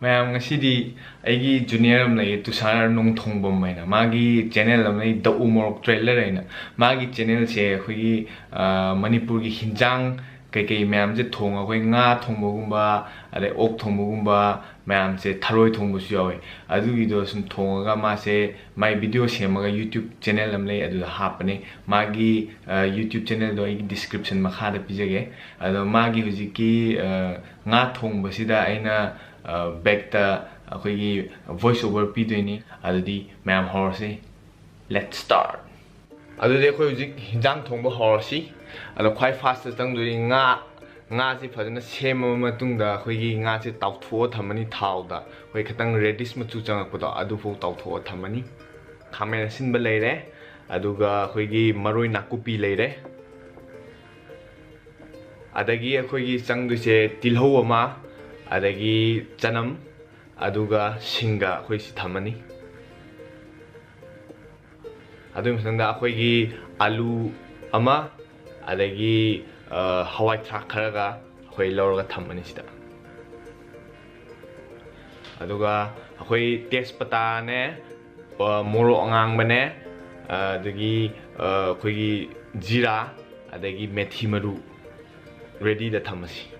Mayam ngasidi aigi junior am lay Tushar nong thongbam maina magi channel am lay the umorok trailer aina magi channel se khoi Manipur gi hinjang kai mayam je thong khoi nga thongbogumba ade ok thongbogumba mayam se tharoi thongbu su yawe adu gi do sum thonga ma se my video semaga YouTube channel am lay adu hapane magi YouTube channel do igi description makha da pijage adu magi hujiki nga thongba sida aina back the voice over pidini adudi ma'am horse let's start adudi khoi hujik hinjang thongba horsi ado khwai fast tang duri nga si phajana sema matungda khoi nga si tawtho thamani thawda khoi khatang reddish machu changakpoda adu fo tawtho thamani khamena sinba leire aduga khoi gi maroi nakupi leire adagi khoi gi changdu se tilho ama adagi chanam aduga singa khoi si thamani adu misanda khoi gi alu ama adagi hawai thak kharaga khoi lorga thamani sida aduga khoi tespata ne moro angang bane adagi khoi gi jira adagi methi maru ready da thamasi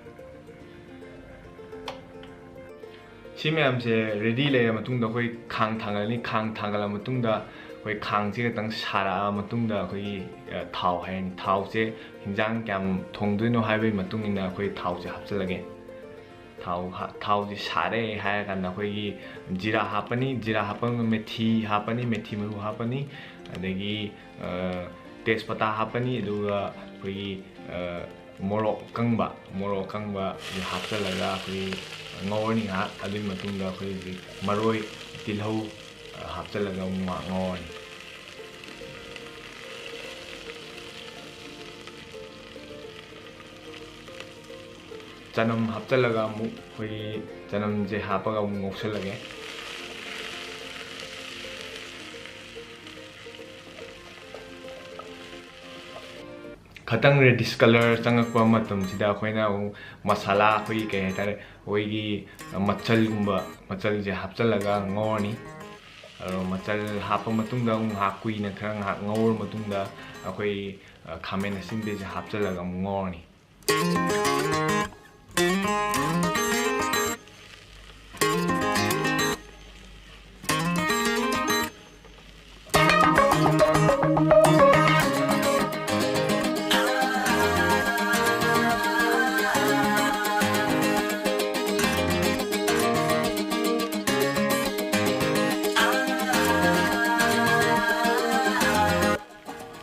시메암제 레디 레야 마뚱다 거의 강 당갈니 강 당갈라 마뚱다 거의 강지가 땅 사라 마뚱다 거의 타오행 타오제 굉장히 감 동드노 하이웨이 마뚱이나 거의 타오제 합슬라게 타오제 사레 하야간나 거의 지라 하파니 지라 하파는 메티 하파니 메티 무루 하파니 아데기 테스파타 하파니 두가 거의 모로 강바 합슬라가 거의 ngawani ha adui matungda khoi ji maroi tilhau hapchalaga ngawani chanam hapchalaga mu khoi chanam je hapaga ngoksalage khatang reddish color changakpa matam sida khoina masala khoi ke tare oigi machal je hapchalaga ngawani machal hapa matungda hakui na khrang ngawor matungda akhoi khamen asimbe je hapchalaga ngawani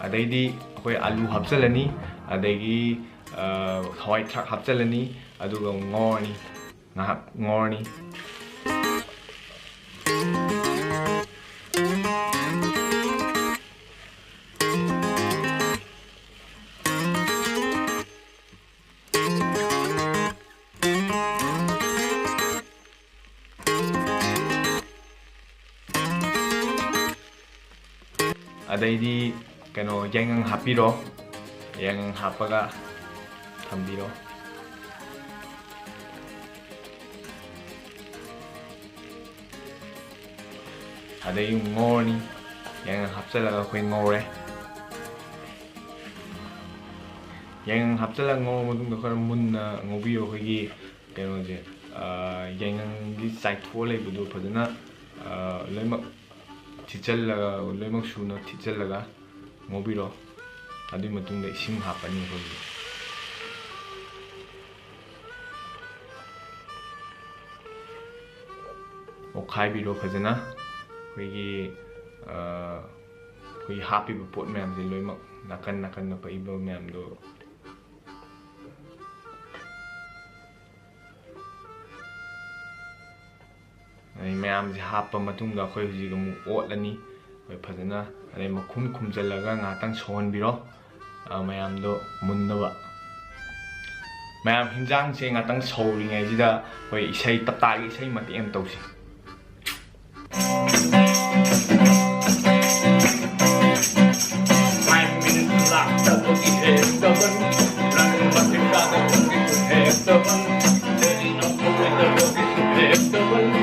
adai khoi alu hapchalani adagi hawai thak hapchalani aduga ngorni ngorni adai kano yang hapiro yang hapaga thambiro adai ngorni yang hapchalaga khoi ngore yang hapchalaga ngor modung khar munna ngobio khogi kano je yang gi side thole budu phadana lemak thichalaga lemak suna thichalaga ngobiro adui matungda ising hapani khogi okhai biro phajana khogi khoi happy pot mem je loimak nakan na pa ibo mem do ai mem je hapa matungda khoi huji gamu otlani khoi phajana ane makhum khumjalaga ngatang sonbiro mayam do munnaba mayam hinjang se ngatang sori ngai jida hoi isai tapta gi isai mati em tausi Heaven,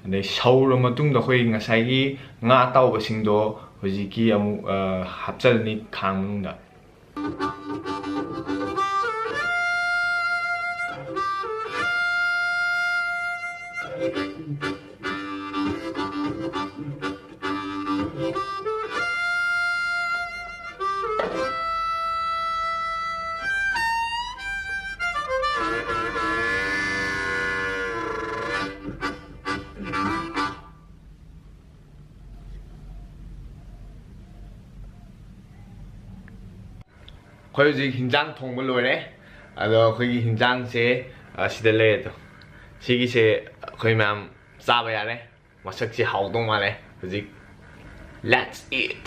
ꯑꯗꯩ sour ꯃꯇꯨꯡꯗ ꯑꯩꯈꯣꯏ ꯉꯁꯥꯏꯒꯤ ꯉꯥ ꯑꯇꯥꯎꯕꯁꯤꯡꯗꯣ ꯍꯧꯖꯤꯛꯀꯤ ꯑꯃꯨꯛ ꯍꯥꯞꯆꯜꯂꯅꯤ ꯈꯥꯡ ꯃꯅꯨꯡꯗ ꯑꯩꯈꯣꯏ ꯍꯧꯖꯤꯛ ꯍꯤꯟꯖꯥꯡ ꯊꯣꯡꯕ ꯂꯣꯏꯔꯦ ꯑꯗꯣ ꯑꯩꯈꯣꯏꯒꯤ ꯍꯤꯟꯖꯥꯡꯁꯦ ꯁꯤꯗ ꯂꯩ ꯑꯗꯣ ꯁꯤꯒꯤꯁꯦ ꯑꯩꯈꯣꯏ ꯃꯌꯥꯝ ꯆꯥꯕ ꯌꯥꯔꯦ ꯃꯁꯛꯁꯦ ꯍꯥꯎꯗꯧ ꯃꯥꯜꯂꯦ ꯍꯧꯖꯤꯛ ꯂꯦꯠꯁ ꯏꯠ